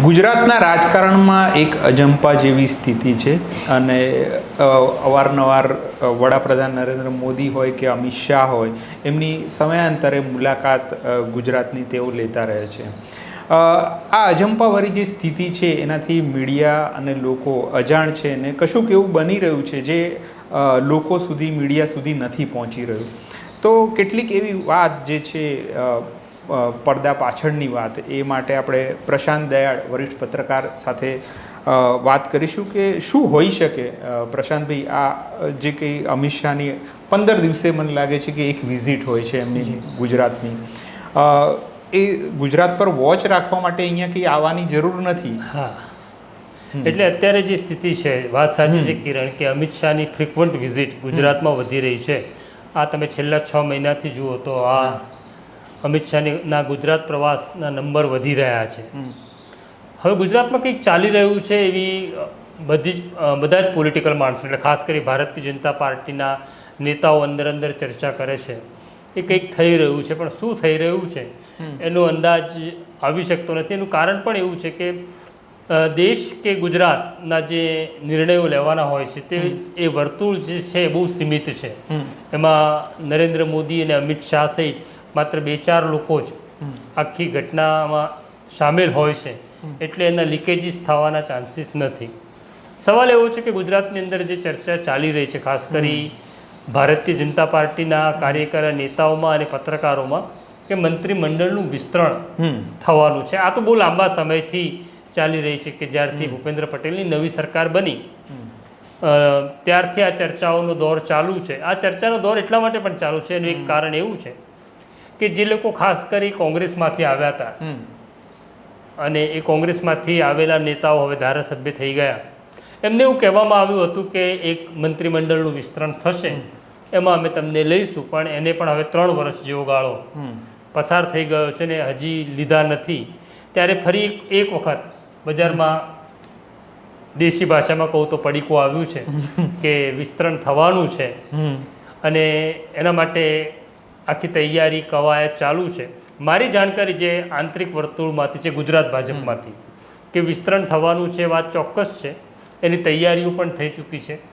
ગુજરાતના રાજકારણમાં એક અજંપા જેવી સ્થિતિ છે અને અવારનવાર વડાપ્રધાન નરેન્દ્ર મોદી હોય કે અમિત શાહ હોય એમની સમયાંતરે મુલાકાત ગુજરાતની તેઓ લેતા રહે છે. આ અજંપાવાળી જે સ્થિતિ છે એનાથી મીડિયા અને લોકો અજાણ છે ને કશુંક એવું બની રહ્યું છે જે લોકો સુધી, મીડિયા સુધી નથી પહોંચી રહ્યું. તો કેટલીક એવી વાત જે છે પડદા પાછળની વાત, એ માટે આપણે પ્રશાંત દયાળ વરિષ્ઠ પત્રકાર સાથે વાત કરીશું કે શું હોઈ શકે. પ્રશાંતભાઈ, આ જે કંઈ અમિત શાહની 15 દિવસે મને લાગે છે કે એક વિઝિટ હોય છે એમની ગુજરાતની, એ ગુજરાત પર વોચ રાખવા માટે અહીંયા કંઈ આવવાની જરૂર નથી. હા, એટલે અત્યારે જે સ્થિતિ છે, વાત સાચી છે કિરણ, કે અમિત શાહની ફ્રિકવન્ટ વિઝિટ ગુજરાતમાં વધી રહી છે. આ તમે છેલ્લા 6 મહિનાથી જુઓ તો આ અમિત શાહના ગુજરાત પ્રવાસના નંબર વધી રહ્યા છે. હવે ગુજરાતમાં કંઈક ચાલી રહ્યું છે એવી બધા જ પોલિટિકલ માણસો, એટલે ખાસ કરી ભારતીય જનતા પાર્ટીના નેતાઓ અંદર ચર્ચા કરે છે. એ કંઈક થઈ રહ્યું છે, પણ શું થઈ રહ્યું છે એનો અંદાજ આવી શકતો નથી. એનું કારણ પણ એવું છે કે દેશ કે ગુજરાતના જે નિર્ણયો લેવાના હોય છે તે એ વર્તુળ જે છે એ બહુ સીમિત છે. એમાં નરેન્દ્ર મોદી અને અમિત શાહ સહિત માત્ર 2-4 લોકો જ આખી ઘટનામાં સામેલ હોય છે, એટલે એના લીકેજીસ થવાના ચાન્સીસ નથી. સવાલ એવો છે કે ગુજરાતની અંદર જે ચર્ચા ચાલી રહી છે, ખાસ કરી ભારતીય જનતા પાર્ટીના કાર્યકર નેતાઓમાં અને પત્રકારોમાં, કે મંત્રીમંડળનું વિસ્તરણ થવાનું છે. આ તો બહુ લાંબા સમયથી ચાલી રહી છે કે જ્યારથી ભૂપેન્દ્ર પટેલની નવી સરકાર બની ત્યારથી આ ચર્ચાઓનો દોર ચાલુ છે. આ ચર્ચાનો દોર એટલા માટે પણ ચાલુ છે, એનું એક કારણ એવું છે કે જે લોકો ખાસ કરી કોંગ્રેસમાંથી આવ્યા હતા અને એ કોંગ્રેસમાંથી આવેલા નેતાઓ હવે ધારાસભ્ય થઈ ગયા, એમને એવું કહેવામાં આવ્યું હતું કે એક મંત્રીમંડળનું વિસ્તરણ થશે, એમાં અમે તમને લઈશું, પણ એને પણ હવે 3 વર્ષ જેવો ગાળો પસાર થઈ ગયો છે ને હજી લીધા નથી. ત્યારે ફરી એક વખત બજારમાં દેશી ભાષામાં કહું તો પડીકું આવ્યું છે કે વિસ્તરણ થવાનું છે અને એના માટે આખી તૈયારી કવાયત ચાલુ છે. મારી જાણકારી જે આંતરિક વર્તુળમાંથી છે, ગુજરાત ભાજપમાંથી, કે વિસ્તરણ થવાનું છે, વાત ચોક્કસ છે, એની તૈયારીઓ પણ થઈ ચૂકી છે.